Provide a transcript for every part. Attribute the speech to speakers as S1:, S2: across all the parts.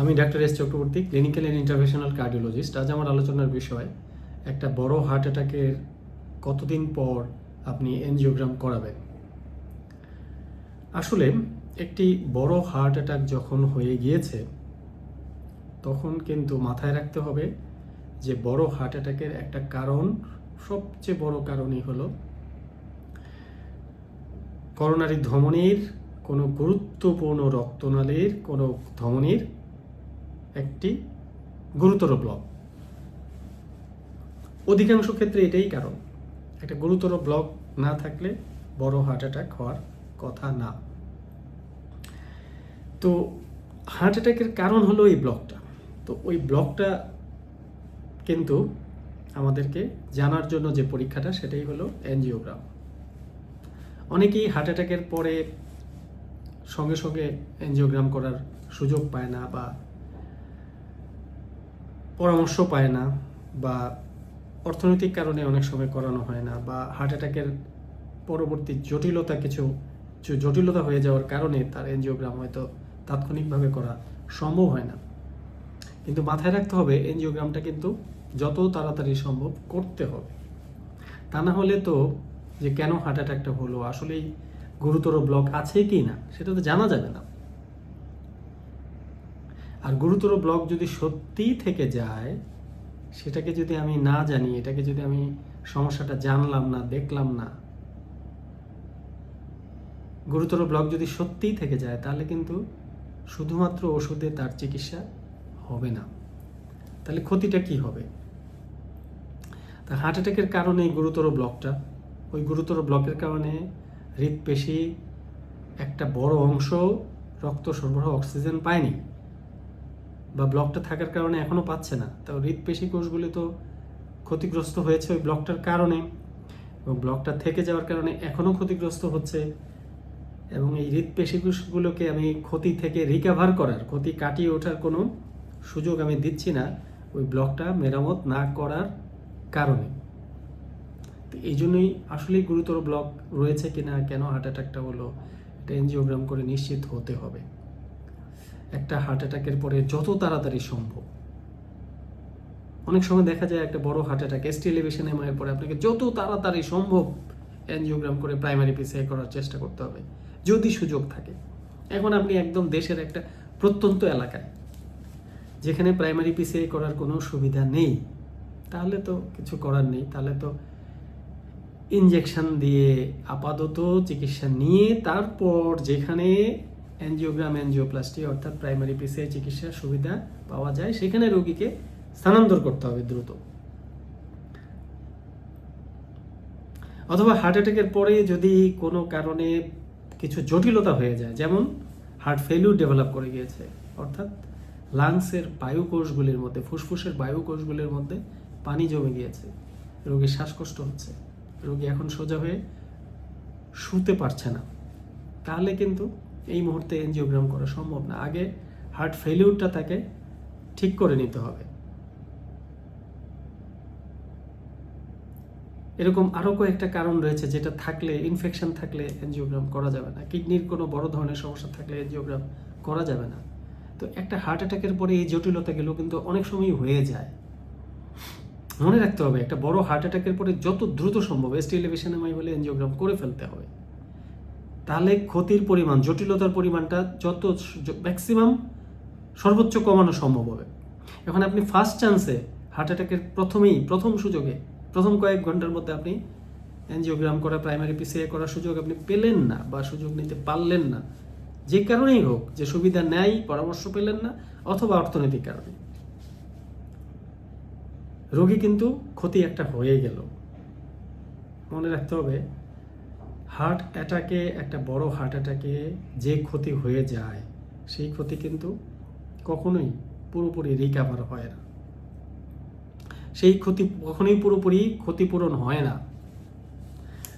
S1: আমি doctor S Chakraborty, clinical and interventional cardiologist. আজ আমার আলোচনার বিষয় একটা বড় হার্ট অ্যাটাকের কতদিন পর আপনি এনজিওগ্রাম করাবেন। আসলে একটি বড় হার্ট অ্যাটাক যখন হয়ে গিয়েছে তখন কিন্তু মাথায় রাখতে হবে যে বড় হার্ট অ্যাটাকের একটা কারণ, সবচেয়ে বড় কারণই হলো করোনারি ধমনির কোনো গুরুত্বপূর্ণ রক্তনালীর কোনো ধমনির একটি গুরুতর ব্লক। অধিকাংশ ক্ষেত্রে এটাই কারণ। একটা গুরুতর ব্লক না থাকলে বড় হার্ট অ্যাটাক হওয়ার কথা না। তো হার্ট অ্যাটাকের কারণ হলো এই ব্লকটা। তো ওই ব্লকটা কিন্তু আমাদেরকে জানার জন্য যে পরীক্ষাটা সেটাই হলো এনজিওগ্রাম। অনেকেই হার্ট অ্যাটাকের পরে সঙ্গে সঙ্গে এনজিওগ্রাম করার সুযোগ পায় না বা পরামর্শ পায় না, বা অর্থনৈতিক কারণে অনেক সময় করানো হয় না, বা হার্ট অ্যাটাকের পরবর্তী কিছু জটিলতা হয়ে যাওয়ার কারণে তার এনজিওগ্রাম হয়তো তাৎক্ষণিকভাবে করা সম্ভব হয় না। কিন্তু মাথায় রাখতে হবে এনজিওগ্রামটা কিন্তু যত তাড়াতাড়ি সম্ভব করতে হবে। তা না হলে তো যে কেন হার্ট অ্যাটাকটা হলো, আসলেই গুরুতর ব্লক আছে কি না সেটা তো জানা যাবে না। আর গুরুতর ব্লক যদি সত্যিই থেকে যায়, সেটাকে যদি আমি না জানি, এটাকে যদি আমি সমস্যাটা জানলাম না, দেখলাম না, গুরুতর ব্লক যদি সত্যিই থেকে যায়, তাহলে কিন্তু শুধুমাত্র ওষুধে তার চিকিৎসা হবে না। তাহলে ক্ষতিটা কি হবে? তা হার্ট অ্যাটাকের কারণে গুরুতর ব্লকটা, ওই গুরুতর ব্লকের কারণে হৃদপেশি একটা বড় অংশ রক্ত সরবরাহ অক্সিজেন পায়নি, বা ব্লকটা থাকার কারণে এখনো পাচ্ছে না। তো হৃদপেশি কোষগুলি তো ক্ষতিগ্রস্ত হয়েছে ওই ব্লকটার কারণে, এবং ব্লকটা থেকে যাওয়ার কারণে এখনো ক্ষতিগ্রস্ত হচ্ছে। এবং এই হৃদপেশি কোষগুলোকে আমি ক্ষতি থেকে রিকভার করার, ক্ষতি কাটিয়ে ওঠার কোনো সুযোগ আমি দিচ্ছি না ওই ব্লকটা মেরামত না করার কারণে। তো এই জন্যই আসলেই গুরুতর ব্লক রয়েছে কিনা, কেন হার্ট অ্যাটাকটা হলো, এটা এনজিওগ্রাম করে নিশ্চিত হতে হবে। একটা হার্ট অ্যাটাকের পরে যত তাড়াতাড়ি সম্ভব, অনেক সময় দেখা যায় একটা বড় হার্ট অ্যাটাক ST এলিভেশন এর পরে আপনাকে যত তাড়াতাড়ি সম্ভব এনজিওগ্রাম করে প্রাইমারি PCI করার চেষ্টা করতে হবে যদি সুযোগ থাকে। এখন আপনি একদম দেশের একটা প্রত্যন্ত এলাকায় যেখানে প্রাইমারি PCI করার কোনো সুবিধা নেই, তাহলে তো কিছু করার নেই। তাহলে তো ইনজেকশন দিয়ে আপাতত চিকিৎসা নিয়ে তারপর যেখানে এনজিওপ্লাস্টি অর্থাৎ প্রাইমারি PCI চিকিৎসার সুবিধা পাওয়া যায় সেখানে রোগীকে স্থানান্তর করতে হবে দ্রুত। অথবা হার্ট অ্যাটাকের পরে যদি কোনো কারণে কিছু জটিলতা হয়ে যায়, যেমন হার্ট ফেলিউর ডেভেলপ করে গিয়েছে, অর্থাৎ লাংসের বায়ুকোষগুলির মধ্যে, ফুসফুসের বায়ুকোষগুলির মধ্যে পানি জমে গিয়েছে, রোগীর শ্বাসকষ্ট হচ্ছে, রোগী এখন সোজা হয়ে শুতে পারছে না, তাহলে কিন্তু এই মুহূর্তে এনজিওগ্রাম করা সম্ভব না। আগে হার্ট ফেলিউরটা তাকে ঠিক করে নিতে হবে। এরকম আরও কয়েকটা কারণ রয়েছে যেটা থাকলে, ইনফেকশন থাকলে এনজিওগ্রাম করা যাবে না, কিডনির কোনো বড় ধরনের সমস্যা থাকলে এনজিওগ্রাম করা যাবে না। তো একটা হার্ট অ্যাটাকের পরে এই জটিলতাগুলো কিন্তু অনেক সময় হয়ে যায়। মনে রাখতে হবে একটা বড় হার্ট অ্যাটাকের পরে যত দ্রুত সম্ভব ST এলিভেশন হলে এনজিওগ্রাম করে ফেলতে হবে। তাহলে ক্ষতির পরিমাণ, জটিলতার পরিমাণটা যত ম্যাক্সিমাম সর্বোচ্চ কমানো সম্ভব হবে। এখন আপনি ফার্স্ট চান্সে হার্ট অ্যাটাকের প্রথম সুযোগে, প্রথম কয়েক ঘন্টার মধ্যে আপনি এনজিওগ্রাম করা, প্রাইমারি PCI করার সুযোগ আপনি পেলেন না, বা সুযোগ নিতে পারলেন না, যে কারণেই হোক, যে সুবিধা নেয় পরামর্শ পেলেন না, অথবা অর্থনৈতিক কারণে, রোগী কিন্তু ক্ষতি একটা হয়ে গেল। মনে রাখতে হবে হার্ট অ্যাটাকে, একটা বড় হার্ট অ্যাটাকে যে ক্ষতি হয়ে যায় সেই ক্ষতি কিন্তু কখনোই পুরোপুরি রিকভার হয় না, সেই ক্ষতি কখনোই পুরোপুরি ক্ষতিপূরণ হয় না।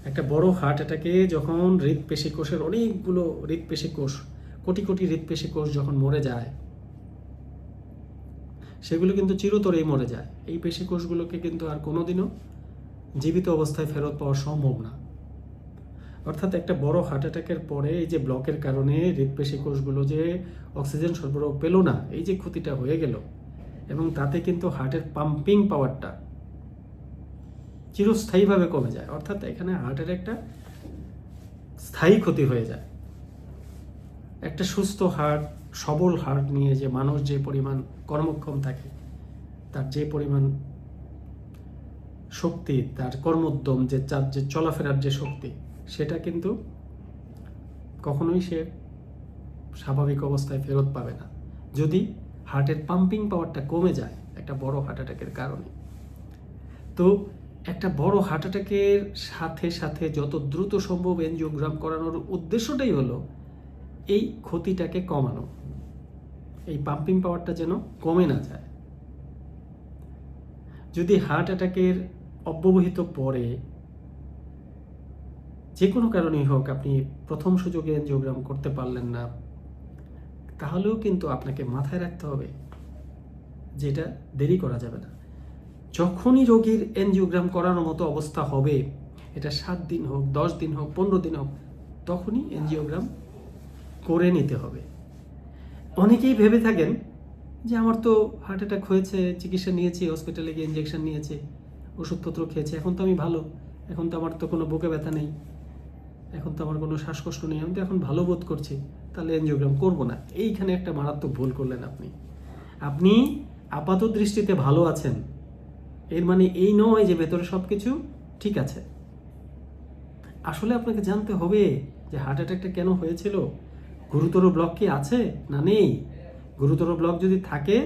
S1: একটা বড় হার্ট অ্যাটাকে যখন হৃদপেশি কোষের অনেকগুলো হৃদপেশি কোষ, কোটি কোটি হৃদপেশি কোষ যখন মরে যায়, সেগুলো কিন্তু চিরতরেই মরে যায়। এই পেশি কোষগুলোকে কিন্তু আর কোনোদিনও জীবিত অবস্থায় ফেরত পাওয়া সম্ভব না। অর্থাৎ একটা বড় হার্ট অ্যাটাকের পরে এই যে ব্লকের কারণে হৃদপেশি কোষগুলো যে অক্সিজেন সরবরাহ পেল না, এই যে ক্ষতিটা হয়ে গেল, এবং তাতে কিন্তু হার্টের পাম্পিং পাওয়ারটা চিরস্থায়ীভাবে কমে যায়। অর্থাৎ এখানে হার্টের একটা স্থায়ী ক্ষতি হয়ে যায়। একটা সুস্থ হার্ট, সবল হার্ট নিয়ে যে মানুষ যে পরিমাণ কর্মক্ষম থাকে, তার যে পরিমাণ শক্তি, তার কর্মোদ্যম, তার যে চলাফেরার যে শক্তি, সেটা কিন্তু কখনোই সে স্বাভাবিক অবস্থায় ফেরত পাবে না যদি হার্টের পাম্পিং পাওয়ারটা কমে যায় একটা বড় হার্ট অ্যাটাকের কারণে। তো একটা বড় হার্ট অ্যাটাকের সাথে সাথে যত দ্রুত সম্ভব এনজিওগ্রাম করানোর উদ্দেশ্যটাই হলো এই ক্ষতিটাকে কমানো, এই পাম্পিং পাওয়ারটা যেন কমে না যায়। যদি হার্ট অ্যাটাকের অব্যবহিত পরে যে কোনো কারণেই হোক আপনি প্রথম সুযোগে এনজিওগ্রাম করতে পারলেন না, তাহলেও কিন্তু আপনাকে মাথায় রাখতে হবে যে এটা দেরি করা যাবে না। যখনই রোগীর এনজিওগ্রাম করানোর মতো অবস্থা হবে, এটা 7 দিন হোক, 10 দিন হোক, 15 দিন হোক, তখনই এনজিওগ্রাম করে নিতে হবে। অনেকেই ভেবে থাকেন যে আমার তো হার্ট অ্যাটাক হয়েছে, চিকিৎসা নিয়েছি, হসপিটালে গিয়ে ইঞ্জেকশন নিয়েছি, ওষুধপত্র খেয়েছি, এখন তো আমি ভালো, এখন তো আমার তো কোনো বুকে ব্যথা নেই, এখন তো আমার কোনো শ্বাসকষ্ট নেই, আমি তো এখন ভালো বোধ করছি, তাহলে এনজিওগ্রাম করবো না। এইখানে একটা মারাত্মক ভুল করলেন আপনি। আপনি আপাত দৃষ্টিতে ভালো আছেন, এর মানে এই নয় যে ভেতরে সব কিছু ঠিক আছে। আসলে আপনাকে জানতে হবে যে হার্ট অ্যাটাকটা কেন হয়েছিল, গুরুতর ব্লক কি আছে না নেই। গুরুতর ব্লক যদি থাকে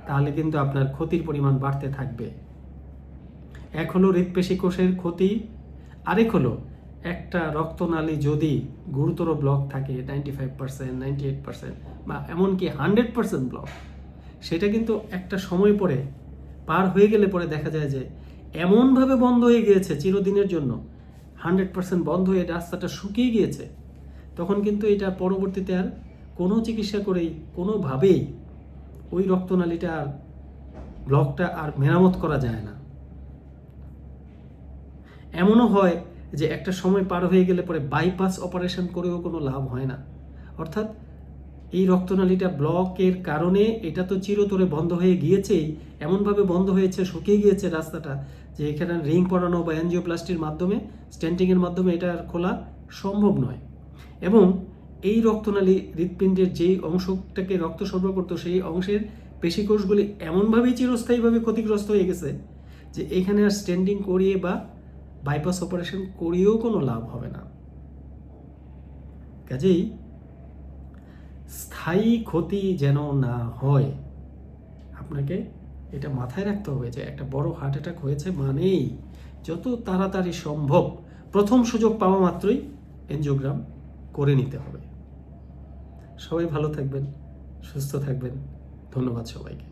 S1: তাহলে কিন্তু আপনার ক্ষতির পরিমাণ বাড়তে থাকবে। এক হলো হৃদপেশি কোষের ক্ষতি, আরেক হলো একটা রক্তনালী যদি গুরুতর ব্লক থাকে 95%, 98% বা এমনকি 100% ব্লক, সেটা কিন্তু একটা সময় পরে পার হয়ে গেলে পরে দেখা যায় যে এমনভাবে বন্ধ হয়ে গিয়েছে চিরদিনের জন্য, 100% বন্ধ হয়ে রাস্তাটা শুকিয়ে গিয়েছে, তখন কিন্তু এটা পরবর্তীতে আর কোনো চিকিৎসা করেই কোনোভাবেই ওই রক্তনালীটা আর ব্লকটা আর মেরামত করা যায় না। এমনও হয় যে একটা সময় পার হয়ে গেলে পরে বাইপাস অপারেশন করেও কোনো লাভ হয় না। অর্থাৎ এই রক্তনালীটা ব্লকের কারণে এটা তো চিরতরে বন্ধ হয়ে গিয়েছেই, এমনভাবে বন্ধ হয়েছে, শুকিয়ে গিয়েছে রাস্তাটা, যে এখানে রিং করানো বা অ্যাঞ্জিওপ্লাস্টির মাধ্যমে, স্টেন্টিংয়ের মাধ্যমে এটা আর খোলা সম্ভব নয়। এবং এই রক্তনালী হৃৎপিণ্ডের যেই অংশটাকে রক্ত সরবরাহ করতো, সেই অংশের পেশিকোষগুলি এমনভাবেই চিরস্থায়ীভাবে ক্ষতিগ্রস্ত হয়ে গেছে যে এখানে আর স্টেন্টিং করিয়ে বা বাইপাস অপারেশন করিয়েও কোনো লাভ হবে না। কাজেই স্থায়ী ক্ষতি যেন না হয়, আপনাকে এটা মাথায় রাখতে হবে যে একটা বড় হার্ট অ্যাটাক হয়েছে মানেই যত তাড়াতাড়ি সম্ভব প্রথম সুযোগ পাওয়া মাত্রই এনজিওগ্রাম করে নিতে হবে। সবাই ভালো থাকবেন, সুস্থ থাকবেন। ধন্যবাদ সবাইকে।